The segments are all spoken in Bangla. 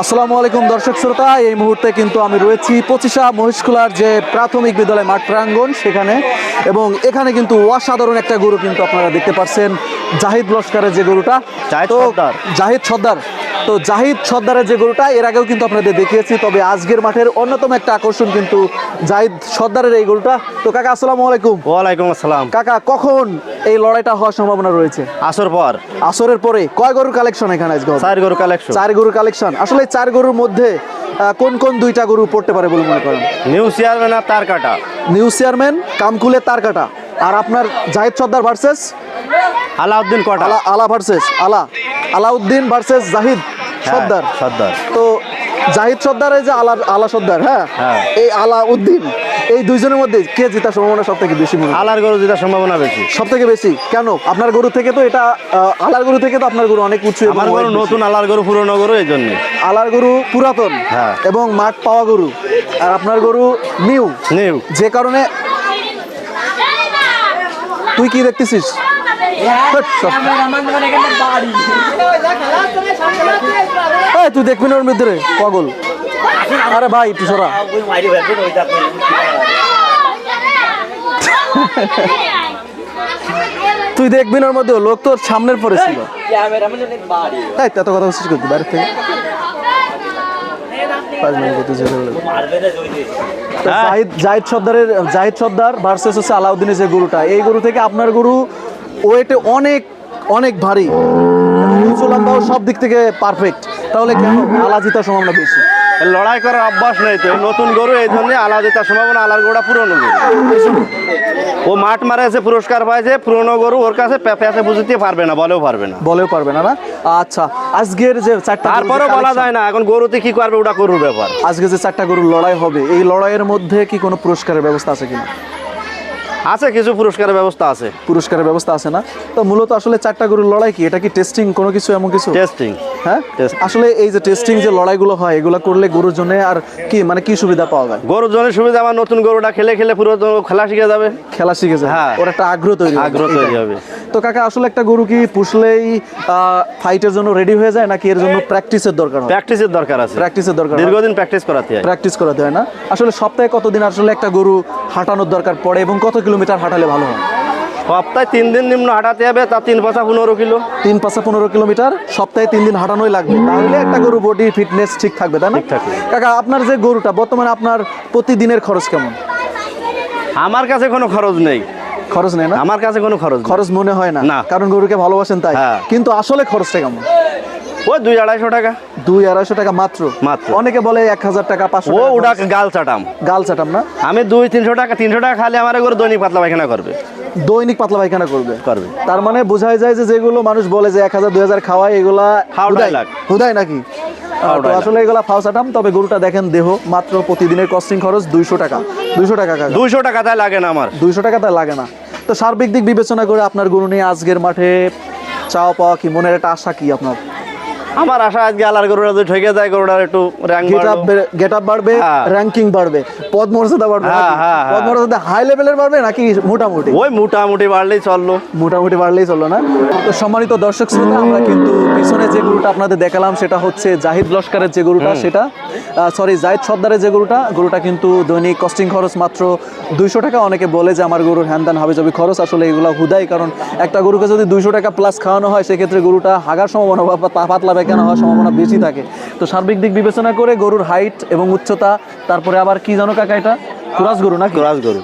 আসসালামু আলাইকুম দর্শক শ্রোতা, এই মুহূর্তে কিন্তু আমি রয়েছি পচিশা মহিষখোলার যে প্রাথমিক বিদ্যালয় মাঠ প্রাঙ্গণ সেখানে, এবং এখানে কিন্তু অসাধারণ একটা গরু কিন্তু আপনারা দেখতে পাচ্ছেন, জাহিদ লস্করের যে গরুটা, জাহিদ সর্দার। তো জাহিদ সর্দারের যে গরুটা এর আগেও কিন্তু আপনাদের দেখিয়েছি, তবে আজকের মাঠের অন্যতম একটা আকর্ষণ কিন্তু জাহিদ সর্দারের এই গরুটা। তো কাকা আসসালামু আলাইকুম। ওয়ালাইকুম আসসালাম। কাকা, কখন এই লড়াইটা হওয়ার সম্ভাবনা রয়েছে? আসর পর। আসরের পরে কয় গরুর কালেকশন এখানে আজকে? 4 গরু কালেকশন। 4 গরুর কালেকশন। আসলে 4 গরুর মধ্যে কোন কোন দুইটা গরু পড়তে পারে বলে মনে করেন? নিউ চেয়ারম্যান আর তার কাটা। নিউ চেয়ারম্যান কামকুলে তার কাটা, আর আপনার জাহিদ সর্দার ভার্সেস আলাউদ্দিন কটা। আলা ভার্সেস আলাউদ্দিন ভার্সেস জাহিদ সর্দার। সর্দার তো জাহিদ সর্দার, এই যে আলা সর্দার, হ্যাঁ, এই আলাউদ্দিন, এই দুইজনের মধ্যে কে জেতার সম্ভাবনা সব থেকে বেশি? আলার গরু জেতার সম্ভাবনা বেশি। সব থেকে বেশি কেন? আপনার গরু থেকে তো এটা, আলার গরু থেকে তো আপনার গরু অনেক উঁচু। আমার গরু নতুন, আলার গরু পুরনো গরু, এই জন্য। আলার গরু পুরাতন এবং মাঠ পাওয়া গরু, আর আপনার গরু নিউ। যে কারণে তুই কি দেখতেছিস? তুই দেখবি না ওর মধ্যে পাগল? আরে ভাই একটু সরা। তুই দেখবি না ওর মধ্যে, লোক তোর সামনের পরে ছিল। এত কথা বলছিস করতে বাইরে থেকে। জাহিদ সর্দার ভার্সেস হচ্ছে আলাউদ্দিনের যে গরুটা, এই গরু থেকে আপনার গরু ওয়েটে অনেক অনেক ভারী, উঁচু লম্বাও সব দিক থেকে পারফেক্ট, তাহলে কেন আলা জেতার সম্ভাবনা বেশি? লড়াই করার অভ্যাস নেই তো, নতুন গরু, এই জন্য আলা জেতার সম্ভাবনা। আলার গরুটা পুরনো গরু, ও মাঠ মারে এসে পুরস্কার পাইছে। পুরনো গরু ওর কাছে পেঁচে বুঝতে পারবে না, বলেও পারবে না। আচ্ছা, আজকের যে 4টা, তারপরেও বলা যায় না এখন গরুতে কি করবে, ওটা গরুর ব্যাপার। আজকে যে 4টা গরুর লড়াই হবে, এই লড়াইয়ের মধ্যে কি কোনো পুরস্কারের ব্যবস্থা আছে কিনা? আছে, কিছু পুরস্কারের ব্যবস্থা আছে। পুরস্কারের ব্যবস্থা আছে না? তো মূলত আসলে 4টা গরুর লড়াই কি, এটা কি টেস্টিং কোনো কিছু, এমন কিছু? টেস্টিং, হ্যাঁ। আসলে এই যে টেস্টিং যে লড়াইগুলো হয়, এগুলো করলে গরুর জন্য আর কি মানে কি সুবিধা পাওয়া যায়? গরুর জন্য সুবিধা, আমার নতুন গরুটা খেলে পুরো খেলা শিখে যাবে। হ্যাঁ, ওর একটা আগ্রহ তৈরি হবে। তো কাকা, আসলে একটা গরু কি পুষলেই ফাইটের জন্য রেডি হয়ে যায়, নাকি এর জন্য প্র্যাকটিসের দরকার? প্র্যাকটিসের দরকার আছে, দীর্ঘদিন প্র্যাকটিস করাতে হয় না? আসলে সপ্তাহে কতদিন আসলে একটা গরু হাঁটানোর দরকার পড়ে, এবং কত কিলোমিটার হাঁটালে ভালো হয়? সপ্তাহে 3 দিন নিম্ন হাঁটাতে হবে, তার 3 পাঁচা 15 কিলো। 3 পাঁচা 15 কিলোমিটার সপ্তাহে 3 দিন হাঁটানোই লাগবে, তাহলে একটা গরু বডি ফিটনেস ঠিক থাকবে, তাই না? কাকা, আপনার যে গরুটা বর্তমানে, আপনার প্রতিদিনের খরচ কেমন? আমার কাছে কোনো খরচ নেই। খরচ নেই না? আমার কাছে কোনো খরচ মনে হয় না, কারণ গরুকে ভালোবাসেন তাই। কিন্তু আসলে খরচটা কেমন? ওই 200-250 টাকা। 200-250 টাকা মাত্র? অনেকে বলে 1000 টাকা, 500 টাকা। ওটা গাল চাটাম না। আমি 200-300 টাকা, 300 টাকা খালি আমার গরু দৈনিক পাতলা পায়খানা করবে। তার মানে বোঝাই যায় যে যেগুলো মানুষ বলে যে 1000-2000 খাওয়ায়, এগুলা হুদাই নাকি? আসলে এগুলা ফাউসাটাম। তবে গরুটা দেখেন, দেহ মাত্র প্রতিদিনের কস্টিং খরচ 200 টাকা। 200 টাকা তাই লাগে না আমার। 200 টাকা তাই লাগে না। তো সার্বিক দিক বিবেচনা করে আপনার গরু নিয়ে আজকের মাঠে চাওয়া পাওয়া কি, মনের একটা আশা কি আপনার? আমার আশা আজকে আলার গরুটা যদি ঠকে যায়, গরুটার একটু গেট আপ বাড়বে, র্যাঙ্কিং বাড়বে, পদ মর্যাদা বাড়বে। পদ মর্যাদা হাই লেভেলের বাড়বে নাকি মোটামুটি? ওই মোটামুটি বাড়লেই চললো না? তো সম্মানিত দর্শক শ্রোতা, আমরা কিন্তু পিছনে যে গরুটা আপনাদের দেখালাম সেটা হচ্ছে জাহিদ লস্করের যে গরুটা, সেটা জাহিদ সর্দারের যে গরুটা কিন্তু দৈনিক কস্টিং খরচ মাত্র 200 টাকা। অনেকে বলে যে আমার গরুর হ্যান্দান হাবিজাবি খরচ, আসলে এগুলো হুদাই, কারণ একটা গরুকে যদি 200 টাকা প্লাস খাওয়ানো হয়, সেক্ষেত্রে গরুটা হাগার সম্ভাবনা বা পাতলা পায়খানা হওয়ার সম্ভাবনা বেশি থাকে। তো সার্বিক দিক বিবেচনা করে গরুর হাইট এবং উচ্চতা, তারপরে আবার কি জানো কাকা, এটা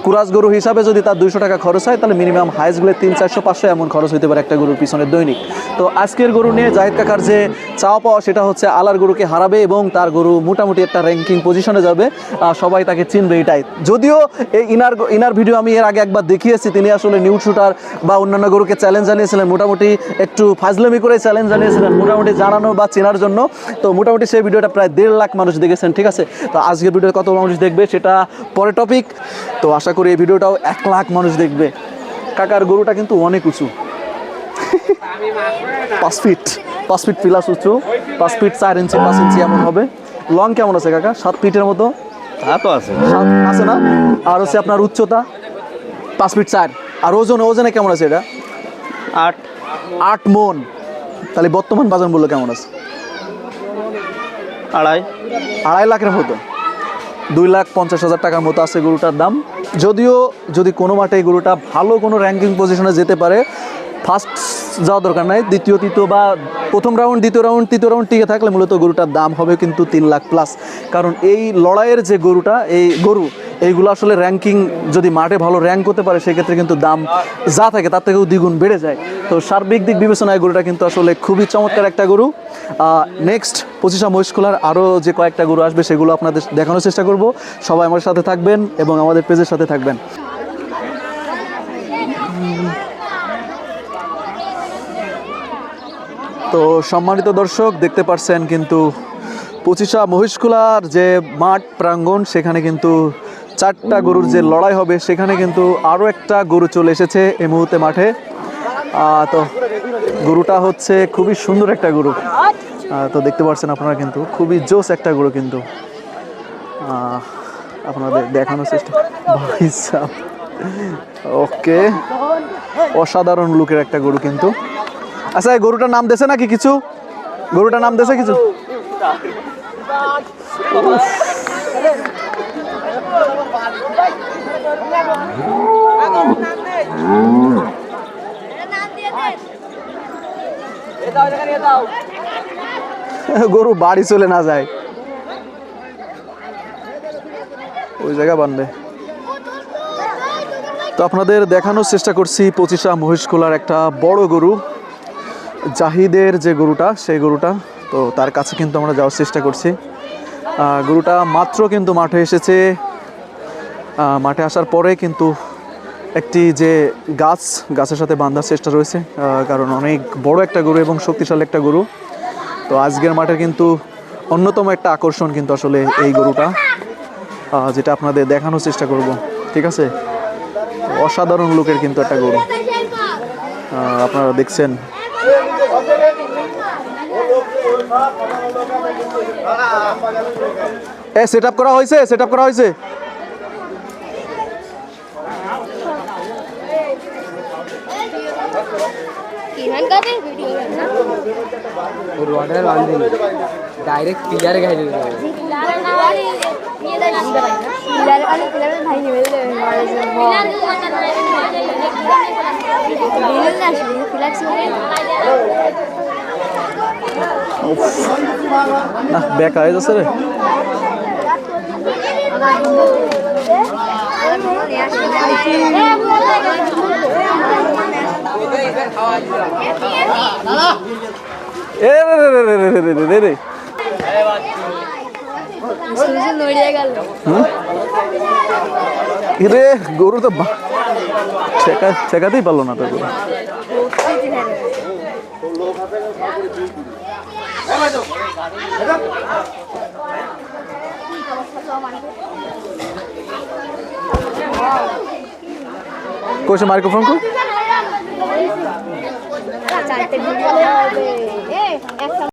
কুরাস গরু হিসাবে যদি তার 200 টাকা খরচ হয়, তাহলে মিনিমাম হাইস্ট গেলে 300-400-500 এমন খরচ হতে পারে একটা গরুর পিছনে দৈনিক। তো আজকের গরু নিয়ে জাহিদ কাকার যে চাওয়া পাওয়া, সেটা হচ্ছে আলার গরুকে হারাবে এবং তার গরু মোটামুটি একটা র্যাঙ্কিং পজিশনে যাবে, সবাই তাকে চিনবে, এটাই। যদিও এই ইনার ভিডিও আমি এর আগে একবার দেখিয়েছি, তিনি আসলে নিউড শুটার বা অন্যান্য গরুকে চ্যালেঞ্জ জানিয়েছিলেন, মোটামুটি একটু ফাজলামি করে চ্যালেঞ্জ জানিয়েছিলেন, মোটামুটি জানানো বা চেনার জন্য। তো মোটামুটি সেই ভিডিওটা প্রায় 1.5 লাখ মানুষ দেখেছেন, ঠিক আছে? তো আজকের ভিডিও কত মানুষ দেখবে সেটা পরে টপিক। তো আশা করি এই ভিডিওটাও 1 লাখ মানুষ দেখবে। কাকার গরুটা কিন্তু অনেক উঁচু, 5 ফিট প্লাস উঁচু, 5 ফিট 4 ইঞ্চি 5 ইঞ্চি এমন হবে। লং কেমন আছে কাকা? 7 ফিটের মতো আছে না? আর হচ্ছে আপনার উচ্চতা 5 ফিট 4। আর ওজনে কেমন আছে এটা? 8 মন। তাহলে বর্তমান বাজার মূল্য কেমন আছে? আড়াই। 2.5 লাখের মতো, 2,50,000 টাকার মতো আছে গরুটার দাম। যদিও যদি কোনো মাঠে এই গরুটা ভালো কোনো র্যাঙ্কিং পজিশনে যেতে পারে, ফার্স্ট যাওয়া দরকার নাই, দ্বিতীয় তৃতীয় বা প্রথম রাউন্ড দ্বিতীয় রাউন্ড তৃতীয় রাউন্ড টিকে থাকলে মূলত গরুটার দাম হবে কিন্তু 3 লাখ প্লাস। কারণ এই লড়াইয়ের যে গরুটা, এই গরু এইগুলো আসলে র্যাঙ্কিং যদি মাঠে ভালো র্যাঙ্ক করতে পারে সেক্ষেত্রে কিন্তু দাম যা থাকে তার থেকেও দ্বিগুণ বেড়ে যায়। তো সার্বিক দিক বিবেচনায় গরুটা কিন্তু আসলে খুবই চমৎকার একটা গরু। নেক্সট 25 মহিষখোলার আরও যে কয়েকটা গরু আসবে সেগুলো আপনাদের দেখানোর চেষ্টা করব। সবাই আমার সাথে থাকবেন এবং আমাদের পেজের সাথে থাকবেন। তো সম্মানিত দর্শক, দেখতে পাচ্ছেন কিন্তু 25 মহিষখোলার যে মাঠ প্রাঙ্গণ, সেখানে কিন্তু 4টা গরুর যে লড়াই হবে, সেখানে কিন্তু আরও একটা গরু চলে এসেছে এই মুহূর্তে মাঠে। তো গরুটা হচ্ছে খুবই সুন্দর একটা গরু। তো দেখতে পাচ্ছেন আপনারা কিন্তু খুবই জোস একটা গরু কিন্তু আপনাদের দেখানোর চেষ্টা। ওকে, অসাধারণ লুকের একটা গরু কিন্তু। আচ্ছা, এই গরুটার নাম দেছে নাকি কিছু? গরুটার নাম দেছে কিছু? গরু বাড়ি চলে না যায়, ওই জায়গা বানবে। তো আপনাদের দেখানোর চেষ্টা করছি 25 মহিষখোলার একটা বড় গরু, জাহিদের যে গরুটা, সেই গরুটা। তো তার কাছে কিন্তু আমরা যাওয়ার চেষ্টা করছি। গরুটা মাত্র কিন্তু মাঠে এসেছে। মাঠে আসার পরে কিন্তু একটি যে গাছের সাথে বাঁধার চেষ্টা রয়েছে, কারণ অনেক বড় একটা গরু এবং শক্তিশালী একটা গরু। তো আজকের মাঠের কিন্তু অন্যতম একটা আকর্ষণ কিন্তু আসলে এই গরুটা, যেটা আপনাদের দেখানোর চেষ্টা করব। ঠিক আছে, অসাধারণ লুকের কিন্তু একটা গরু আপনারা দেখছেন। সেট আপ করা হয়েছে, সেট আপ করা হয়েছে। डायरेक्ट पिलर गए না, ব্যাক হয়ে যাচ্ছে রে। রে গরু তো ঠেকাতেই পারলো না তো গরু। কোথায় মাইক্রোফোন কো?